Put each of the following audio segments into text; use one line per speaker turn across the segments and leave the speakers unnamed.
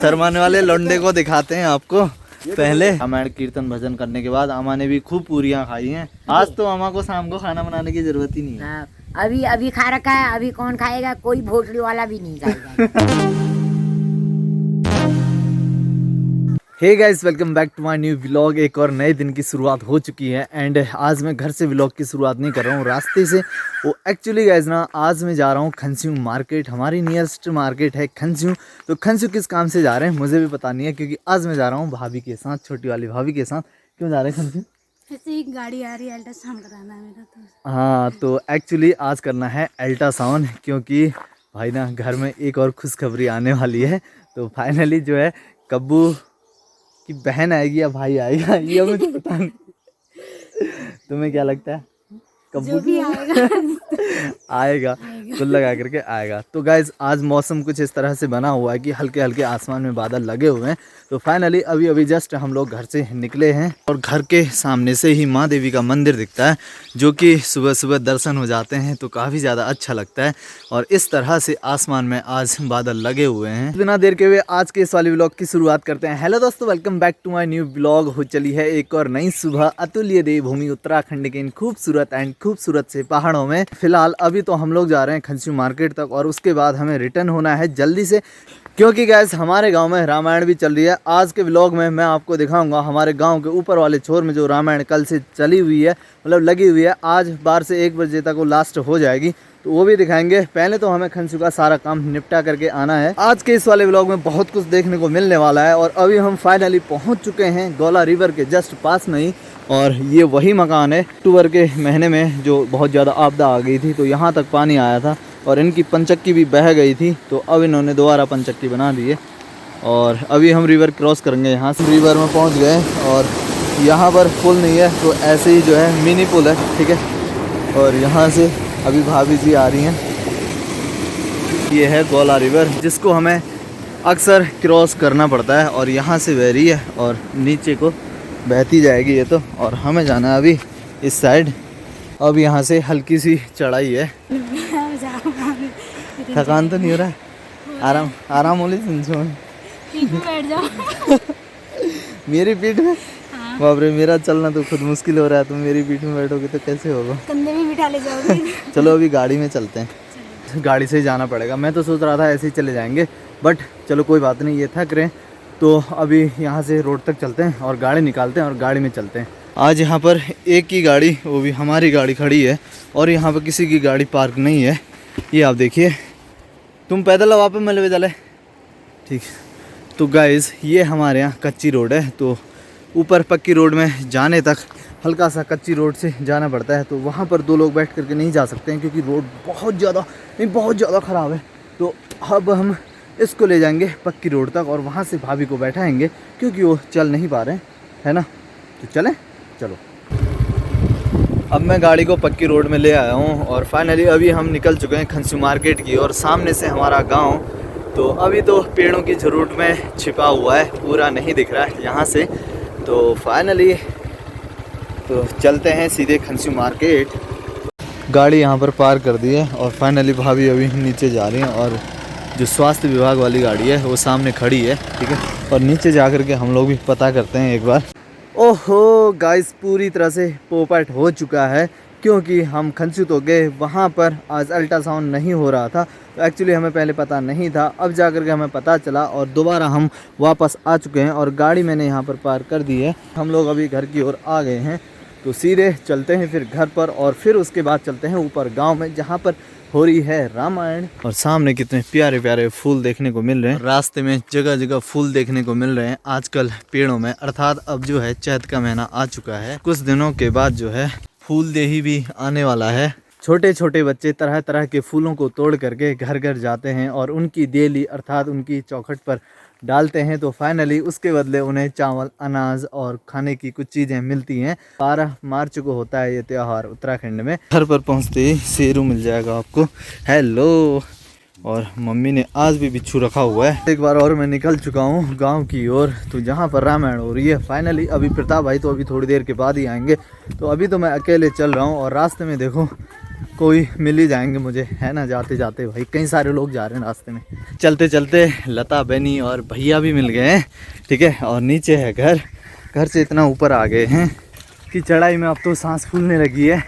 शर्माने वाले लौंडे को दिखाते हैं आपको। पहले रामायण कीर्तन भजन करने के बाद अम्मा ने भी खूब पूरियां खाई हैं। आज तो अम्मा को शाम को खाना बनाने की जरूरत ही नहीं है।
अभी खा रखा है, अभी कौन खाएगा? कोई होटल वाला भी नहीं खाएगा।
Hey guys, welcome back to my new vlog. एक और नए दिन की शुरुआत हो चुकी है एंड आज मैं घर से व्लॉग की शुरुआत नहीं कर रहा हूँ, रास्ते से। वो एक्चुअली गाइस ना, आज मैं जा रहा हूँ खनस्यू मार्केट। हमारी नियरेस्ट मार्केट है खनस्यू। तो खनस्यू किस काम से जा रहे हैं मुझे भी पता नहीं है, क्योंकि आज मैं जा रहा हूँ भाभी के साथ, छोटी वाली भाभी के साथ। क्यों जा रहे हैं खनस्यू?
ऐसे ही गाड़ी आ रही है, अल्ट्रासाउंड कराना है मेरा तो।
हाँ, तो एक्चुअली आज करना है अल्ट्रासाउंड, क्योंकि भाई ना घर में एक और खुशखबरी आने वाली है। तो फाइनली जो है कब्बू कि बहन आएगी या भाई आएगा ये मुझे पता नहीं। तुम्हें क्या लगता है?
जो भी आएगा
आएगा कुल लगा करके आएगा। तो गाइज आज मौसम कुछ इस तरह से बना हुआ है कि हल्के हल्के आसमान में बादल लगे हुए हैं। तो फाइनली अभी जस्ट हम लोग घर से निकले हैं और घर के सामने से ही माँ देवी का मंदिर दिखता है, जो कि सुबह सुबह दर्शन हो जाते हैं तो काफ़ी ज़्यादा अच्छा लगता है। और इस तरह से आसमान में आज बादल लगे हुए हैं। बिना देर के हुए आज के इस वाली व्लॉग की शुरुआत करते हैं। हेलो दोस्तों, welcome back to my new vlog. हो चली है एक और नई सुबह अतुल्य देवभूमि उत्तराखंड के इन खूबसूरत से पहाड़ों में। फिलहाल अभी तो हम लोग जा रहे हैं खनस्यू मार्केट तक और उसके बाद हमें रिटर्न होना है जल्दी से, क्योंकि गैस हमारे गांव में रामायण भी चल रही है। आज के व्लॉग में मैं आपको दिखाऊंगा हमारे गांव के ऊपर वाले छोर में जो रामायण कल से चली हुई है, मतलब लगी हुई है। आज 12 से 1 बजे तक वो लास्ट हो जाएगी, तो वो भी दिखाएंगे। पहले तो हमें खनस्यू का सारा काम निपटा करके आना है। आज के इस वाले व्लॉग में बहुत कुछ देखने को मिलने वाला है। और अभी हम फाइनली पहुंच चुके हैं गौला रिवर के जस्ट पास में ही, और ये वही मकान है। अक्टूबर के महीने में जो बहुत ज़्यादा आपदा आ गई थी तो यहाँ तक पानी आया था और इनकी पंचक्की भी बह गई थी, तो अब इन्होंने दोबारा पंचक्की बना दी है। और अभी हम रिवर क्रॉस करेंगे। यहाँ से रिवर में पहुँच गए और यहाँ पर पुल नहीं है, तो ऐसे ही जो है मिनी पुल है, ठीक है। और यहाँ से अभी भाभी जी आ रही हैं। ये है गौला रिवर, जिसको हमें अक्सर क्रॉस करना पड़ता है और यहाँ से बह रही है और नीचे को बहती जाएगी ये तो। और हमें जाना है अभी इस साइड। अब यहाँ से हल्की सी चढ़ाई है। थकान तो नहीं हो रहा है? आराम होली
बैठ जाओ।
मेरी पीठ में? बाप रे, मेरा चलना तो खुद मुश्किल हो रहा है, तुम मेरी पीठ में बैठोगे तो कैसे होगा?
कंधे में बिठा ले जाओगे।
चलो अभी गाड़ी में चलते हैं। गाड़ी से ही जाना पड़ेगा। मैं तो सोच रहा था ऐसे ही चले जाएंगे, बट चलो कोई बात नहीं, ये थक रहे हैं तो अभी यहाँ से रोड तक चलते हैं और गाड़ी निकालते हैं और गाड़ी में चलते हैं। आज यहाँ पर एक ही गाड़ी, वो भी हमारी गाड़ी खड़ी है और यहाँ पर किसी की गाड़ी पार्क नहीं है। ये आप देखिए। तुम पैदल वहाँ पे मिले चले, ठीक। तो गाइज़ ये हमारे यहाँ कच्ची रोड है, तो ऊपर पक्की रोड में जाने तक हल्का सा कच्ची रोड से जाना पड़ता है। तो वहाँ पर 2 लोग बैठ करके नहीं जा सकते हैं, क्योंकि रोड बहुत ज़्यादा ख़राब है। तो अब हम इसको ले जाएंगे पक्की रोड तक और वहाँ से भाभी को बैठाएंगे, क्योंकि वो चल नहीं पा रहे हैं, है ना। तो चलें, चलो। अब मैं गाड़ी को पक्की रोड में ले आया हूँ और फाइनली अभी हम निकल चुके हैं खनस्यू मार्केट की और सामने से हमारा गाँव। तो अभी तो पेड़ों की झुरमुट में छिपा हुआ है, पूरा नहीं दिख रहा है यहाँ से। तो फाइनली तो चलते हैं सीधे खनस्यू मार्केट। गाड़ी यहाँ पर पार्क कर दी है और फाइनली भाभी अभी नीचे जा रही हैं और जो स्वास्थ्य विभाग वाली गाड़ी है वो सामने खड़ी है, ठीक है। और नीचे जा कर के हम लोग भी पता करते हैं एक बार। ओहो गाइस, पूरी तरह से पोपट हो चुका है, क्योंकि हम खनस्यू तो गए, वहाँ पर आज अल्ट्रासाउंड नहीं हो रहा था। तो एक्चुअली हमें पहले पता नहीं था, अब जा कर के हमें पता चला और दोबारा हम वापस आ चुके हैं और गाड़ी मैंने यहाँ पर पार्क कर दी है। हम लोग अभी घर की ओर आ गए हैं, तो सीधे चलते हैं फिर घर पर और फिर उसके बाद चलते हैं ऊपर गांव में, जहां पर हो रही है रामायण। और सामने कितने प्यारे प्यारे फूल देखने को मिल रहे हैं। रास्ते में जगह जगह फूल देखने को मिल रहे हैं आजकल पेड़ों में, अर्थात अब जो है चैत का महीना आ चुका है। कुछ दिनों के बाद जो है फूलदेही भी आने वाला है। छोटे छोटे बच्चे तरह तरह के फूलों को तोड़ करके घर घर जाते हैं और उनकी देली अर्थात उनकी चौखट पर डालते हैं। तो फाइनली उसके बदले उन्हें चावल, अनाज और खाने की कुछ चीज़ें मिलती हैं। 12 मार्च को होता है ये त्यौहार उत्तराखंड में। घर पर पहुंचते ही शेरू मिल जाएगा आपको। हेलो। और मम्मी ने आज भी बिच्छू रखा हुआ है। एक बार और मैं निकल चुका हूँ गांव की ओर, तो जहाँ पर रामायण हो रही है। फाइनली अभी प्रताप भाई तो अभी थोड़ी देर के बाद ही आएंगे, तो अभी तो मैं अकेले चल रहा हूँ। और रास्ते में देखो कोई मिल ही जाएंगे मुझे, है ना, जाते जाते भाई कई सारे लोग जा रहे हैं रास्ते में। चलते चलते लता बहनी और भैया भी मिल गए हैं, ठीक है। और नीचे है घर, घर से इतना ऊपर आ गए हैं कि चढ़ाई में अब तो सांस फूलने लगी है।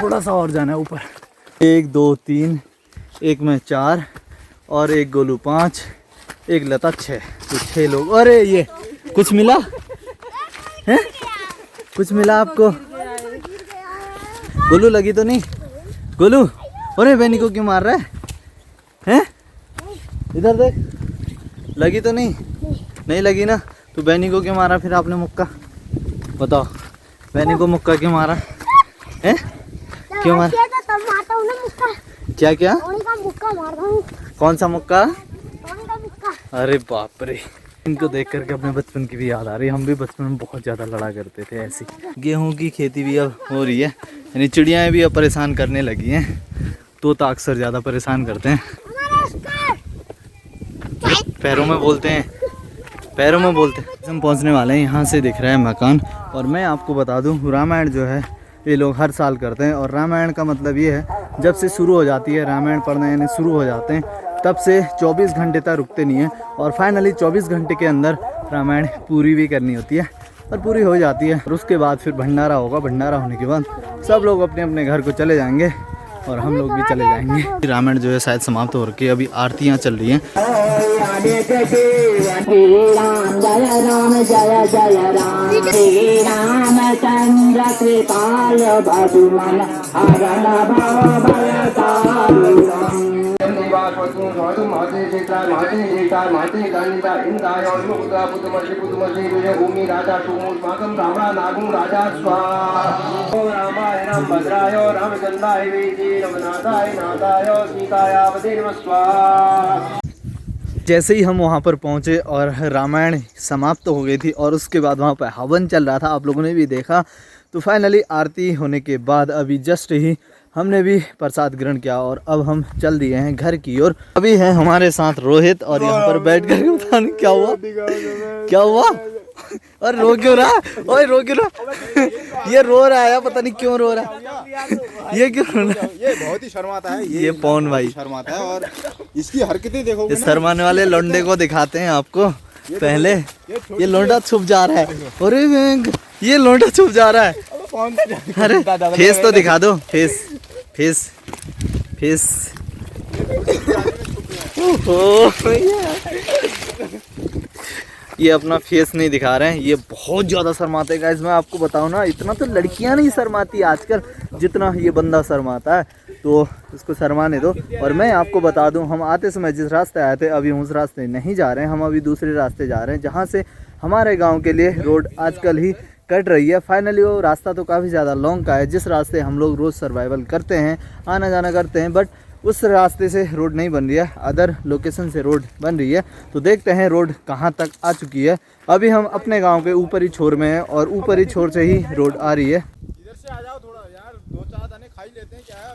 थोड़ा सा और जाना है ऊपर। 1 2 3, एक में 4 और एक गोलू 5, एक लता 6, तो 6 लोग। अरे ये कुछ मिला है? कुछ मिला आपको? गोलू लगी तो नहीं? गोलू, अरे बहनी को क्यों मार रहा है? हैं? इधर देख, लगी तो नहीं? नहीं लगी ना, तो बहनी को क्यों मारा फिर आपने मुक्का? बताओ, बहनी को मुक्का क्यों मारा है? क्यों मारा? क्या क्या? कौन सा मुक्का? अरे बाप रे, इनको देख करके अपने बचपन की भी याद आ रही है। हम भी बचपन में बहुत ज़्यादा लड़ा करते थे ऐसी। गेहूं की खेती भी अब हो रही है, यानी चिड़ियाएँ भी अब परेशान करने लगी हैं। तोता अक्सर ज़्यादा परेशान करते हैं, पैरों में बोलते हैं, पैरों में बोलते हैं। हम पहुंचने वाले हैं, यहाँ से दिख रहा है मकान। और मैं आपको बता दूं, रामायण जो है ये लोग हर साल करते हैं। और रामायण का मतलब ये है, जब से शुरू हो जाती है रामायण पढ़ना, यानी शुरू हो जाते हैं, तब से 24 घंटे तक रुकते नहीं हैं। और फाइनली 24 घंटे के अंदर रामायण पूरी भी करनी होती है और पूरी हो जाती है। और उसके बाद फिर भंडारा होगा। भंडारा होने के बाद सब लोग अपने अपने घर को चले जाएंगे और हम लोग भी चले जाएंगे। रामायण जो है शायद समाप्त हो रही है, अभी आरतियाँ चल रही हैं। जैसे ही हम वहाँ पर पहुँचे और रामायण समाप्त हो गई थी और उसके बाद वहाँ पर हवन चल रहा था, आप लोगों ने भी देखा। तो फाइनली आरती होने के बाद अभी जस्ट ही हमने भी प्रसाद ग्रहण किया और अब हम चल दिए हैं घर की ओर। अभी है हमारे साथ रोहित और यहाँ पर बैठ कर पता नहीं क्या हुआ, क्या हुआ? और रो क्यों रहा? ओए रो क्यों रहा? ये रो रहा है, पता नहीं क्यों रो रहा है। ये क्यों रो रहा है?
ये बहुत ही शर्माता है।
ये पवन भाई
शर्माता है और इसकी हरकतें देखोगे
इस शर्माने वाले लौंडे को दिखाते हैं आपको। पहले ये लौंडा छुप जा रहा है। अरे ये लौंडा छुप जा रहा है। अरे फेस तो दिखा दो, फेस फेस फेस। ओहो, ये अपना फेस नहीं दिखा रहे हैं। ये बहुत ज़्यादा शर्माते हैं गाइस। मैं आपको बताऊं ना, इतना तो लड़कियां नहीं शर्माती आजकल जितना ये बंदा शर्माता है। तो इसको शर्माने दो। और मैं आपको बता दूं, हम आते समय जिस रास्ते आए थे, अभी उस रास्ते नहीं जा रहे हैं, हम अभी दूसरे रास्ते जा रहे हैं, जहाँ से हमारे गाँव के लिए रोड आजकल ही कट रही है। फाइनली वो रास्ता तो काफ़ी ज़्यादा लॉन्ग का है, जिस रास्ते हम लोग रोज़ सर्वाइवल करते हैं, आना जाना करते हैं, बट उस रास्ते से रोड नहीं बन रही है, अदर लोकेशन से रोड बन रही है। तो देखते हैं रोड कहाँ तक आ चुकी है। अभी हम अपने गांव के ऊपरी छोर में हैं और ऊपरी छोर से ही रोड आ रही है।
इधर से आ जाओ थोड़ा यार, 2-4 दाने खा ही लेते हैं। क्या है,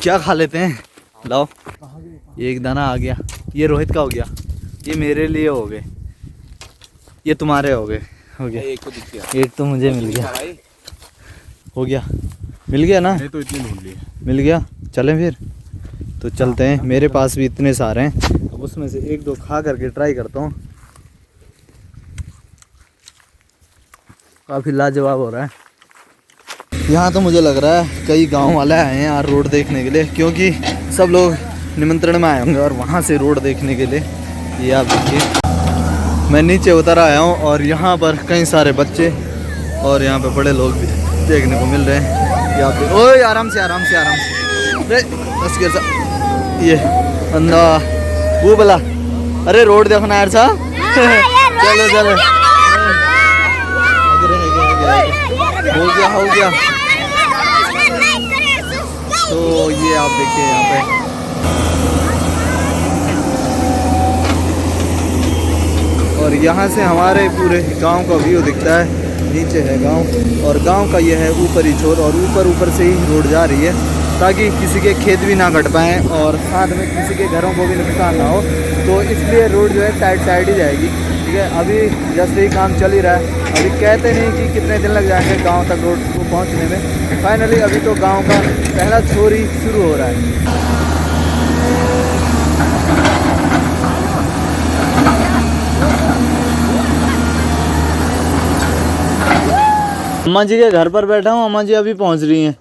क्या खा लेते हैं? लाओ, ये एक दाना आ गया। ये रोहित का हो गया, ये मेरे लिए हो गए, ये तुम्हारे हो गए। हो गया,
एक तो दिख गया,
एक तो मुझे मिल गया। हो गया, मिल गया ना?
नहीं तो इतनी ढूंढ ली,
मिल गया। चलें फिर तो चलते हैं। मेरे पास भी इतने सारे हैं, अब उसमें से 1-2 खा करके ट्राई करता हूँ। काफ़ी लाजवाब हो रहा है। यहाँ तो मुझे लग रहा है कई गांव वाले आए हैं यार रोड देखने के लिए, क्योंकि सब लोग निमंत्रण में आए होंगे और वहाँ से रोड देखने के लिए। ये आप देखिए, मैं नीचे उतर आया हूँ और यहाँ पर कई सारे बच्चे और यहाँ पे बड़े लोग भी देखने को मिल रहे हैं। यहाँ पे ओए आराम से आराम से आराम से, अरे बस कैसा ये अंधा वो बोला। अरे रोड देखो ना यार साहब। चलो चलो, हो गया हो गया। तो ये आप देखिए यहाँ पे और यहाँ से हमारे पूरे गांव का व्यू दिखता है। नीचे है गांव और गांव का ये है ऊपरी छोर और ऊपर से ही रोड जा रही है, ताकि किसी के खेत भी ना कट पाएँ और साथ में किसी के घरों को भी नुकसान ना हो। तो इसलिए रोड जो है साइड ही जाएगी। ठीक है। अभी जस्ट ही काम चल ही रहा है, अभी कहते नहीं कि कितने दिन लग जाएंगे गांव तक रोड को पहुंचने में। फाइनली अभी तो गांव का पहला छोर ही शुरू हो रहा है। अम्मा जी के घर पर बैठा हूँ, अम्मा जी अभी पहुँच रही हैं।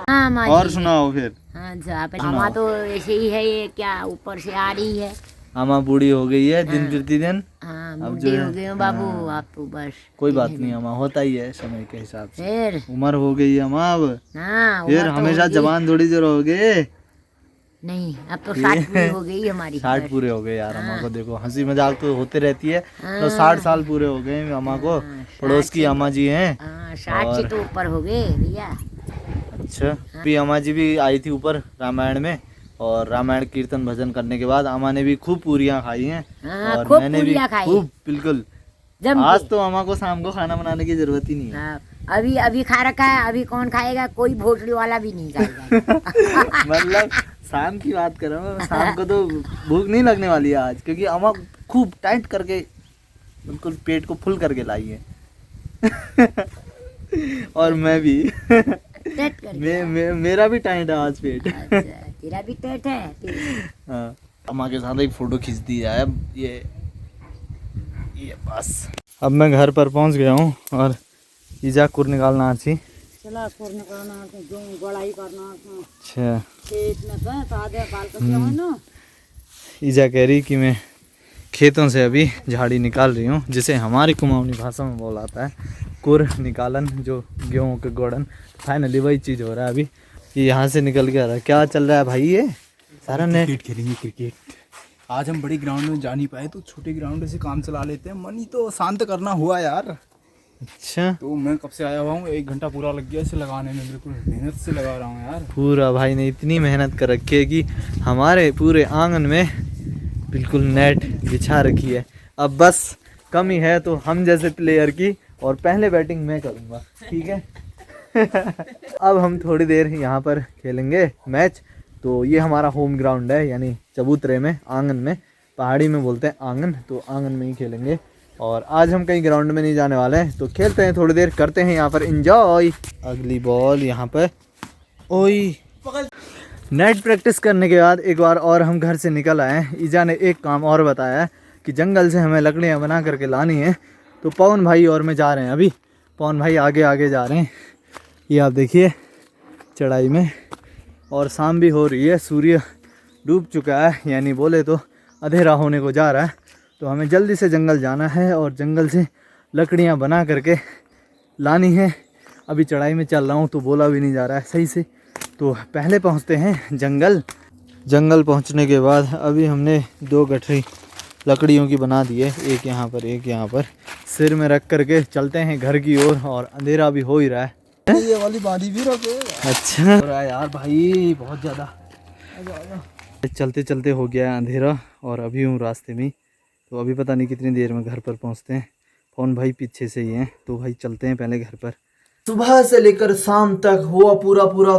हाँ माँ
और
जी।
सुनाओ फिर।
हाँ अम्मा तो ऐसे ही है, ये क्या ऊपर से आ रही है।
अम्मा बूढ़ी हो गई है दिन प्रतिदिन।
हाँ
अब
बूढ़ी
जो
हो गए हो बाबू, आप तो बस।
कोई बात नहीं अम्मा, होता ही है समय के हिसाब से।
फिर
उम्र हो गई है अम्मा अब,
हाँ
फिर
उम्र तो
हमेशा
होगी।
जवान थोड़ी जो रहोगे।
नहीं अब तो 60 पूरी हो गई हमारी।
60 पूरे हो गए यार अम्मा को, देखो हंसी मजाक तो होते रहती है, तो 60 साल पूरे हो गए अम्मा को। पड़ोस की अम्मा जी हैं।
60 से तो ऊपर हो गए भैया।
अच्छा, भी अम्मा जी भी आई थी ऊपर रामायण में, और रामायण कीर्तन भजन करने के बाद अम्मा ने भी खूब पूरियां खाई हैं।
हाँ,
और
खूब
मैंने भी
पूरियां खाई।
खूब, बिल्कुल।
जम
आज
के।
तो अम्मा को शाम को खाना बनाने की जरूरत ही नहीं है।
हाँ, अभी खा रखा है, अभी कौन खाएगा, कोई भोसड़ी वाला भी नहीं खाएगा।
मतलब शाम की बात कर रहा हूँ, शाम को तो भूख नहीं लगने वाली है आज, क्योंकि अम्मा खूब टाइट करके बिल्कुल पेट को फुल करके लाई है। और मैं भी
टेट कर
मेरा भी टाइट है आज पेट।
अच्छा, तेरा भी टेट है।
हाँ, अम्मा के साथ एक फोटो खींच दी है। अब ये बस। अब मैं घर पर पहुंच गया हूँ और ईजा कुर निकालना अच्छी।
चला कुर निकालना तो जो गोड़ाई करना।
अच्छा,
खेत में का ताजा बाल कटना है ना।
ईजा कह रही कि मैं खेतों से अभी झाड़ी निकाल रही हूँ, जिसे हमारी कुमाऊनी भाषा में बोलाता है कुर निकालन, जो गेहूँ के गोड़न। फाइनली वही चीज़ हो रहा है अभी, ये यहाँ से निकल के आ रहा है। क्या चल रहा है भाई ये सारा नेट?
क्रिकेट खेलेंगे क्रिकेट। आज हम बड़ी ग्राउंड में जा नहीं पाए, तो छोटे ग्राउंड से काम चला लेते हैं। मन ही तो शांत करना हुआ यार।
अच्छा,
तो मैं कब से आया हुआ हूँ, 1 घंटा पूरा लग गया इसे लगाने में। बिल्कुल मेहनत से लगा रहा हूँ यार।
पूरा भाई ने इतनी मेहनत कर रखी है कि हमारे पूरे आंगन में बिल्कुल नेट बिछा रखी है। अब बस कमी है तो हम जैसे प्लेयर की, और पहले बैटिंग मैं करूँगा, ठीक है। अब हम थोड़ी देर यहाँ पर खेलेंगे मैच। तो ये हमारा होम ग्राउंड है, यानी चबूतरे में, आंगन में, पहाड़ी में बोलते हैं आंगन, तो आंगन में ही खेलेंगे। और आज हम कहीं ग्राउंड में नहीं जाने वाले हैं, तो खेलते हैं थोड़ी देर, करते हैं यहाँ पर एंजॉय। अगली बॉल यहाँ पर, ओई। नेट प्रैक्टिस करने के बाद एक बार और हम घर से निकल आए हैं। ईजा ने एक काम और बताया कि जंगल से हमें लकड़ियाँ बना करके लानी है। तो पवन भाई और मैं जा रहे हैं अभी। पवन भाई आगे आगे जा रहे हैं, ये आप देखिए चढ़ाई में। और शाम भी हो रही है, सूर्य डूब चुका है, यानी बोले तो अंधेरा होने को जा रहा है। तो हमें जल्दी से जंगल जाना है और जंगल से लकड़ियाँ बना करके लानी है। अभी चढ़ाई में चल रहा हूँ तो बोला भी नहीं जा रहा है सही से। तो पहले पहुँचते हैं जंगल। जंगल पहुँचने के बाद अभी हमने 2 गठरी लकड़ियों की बना दी है, एक यहाँ पर एक यहाँ पर। सिर में रख करके चलते हैं घर की ओर, और अंधेरा भी हो ही रहा है।
ये वाली बादी भी रखे।
अच्छा हो रहा है यार भाई, बहुत ज़्यादा। चलते चलते हो गया है अंधेरा, और अभी हूँ रास्ते में। तो अभी पता नहीं कितनी देर में घर पर पहुँचते हैं। पवन भाई पीछे से ही हैं, तो भाई चलते हैं पहले घर पर। सुबह से लेकर शाम तक हुआ पूरा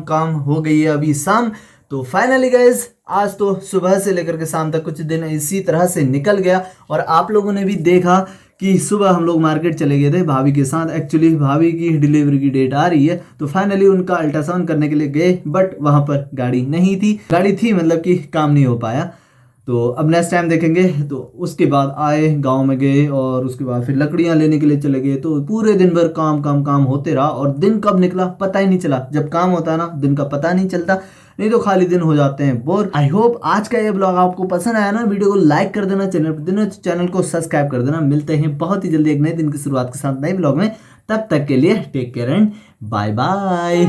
काम हो गई है अभी शाम। तो फाइनली गाइज, आज तो सुबह से लेकर के शाम तक कुछ दिन इसी तरह से निकल गया। और आप लोगों ने भी देखा कि सुबह हम लोग मार्केट चले गए थे भाभी के साथ। एक्चुअली भाभी की डिलीवरी की डेट आ रही है, तो फाइनली उनका अल्ट्रासाउंड करने के लिए गए, बट वहाँ पर गाड़ी नहीं थी। गाड़ी थी मतलब कि काम नहीं हो पाया। तो अब नेक्स्ट टाइम देखेंगे। तो उसके बाद आए, गांव में गए, और उसके बाद फिर लकड़ियां लेने के लिए चले गए। तो पूरे दिन भर काम होते रहा, और दिन कब निकला पता ही नहीं चला। जब काम होता है ना, दिन का पता नहीं चलता, नहीं तो खाली दिन हो जाते हैं बोर। आई होप आज का ये ब्लॉग आपको पसंद आया ना। वीडियो को लाइक कर देना, चैनल को सब्सक्राइब कर देना। मिलते हैं बहुत ही जल्दी एक नए दिन की शुरुआत के साथ नए ब्लॉग में। तब तक के लिए take care and bye bye.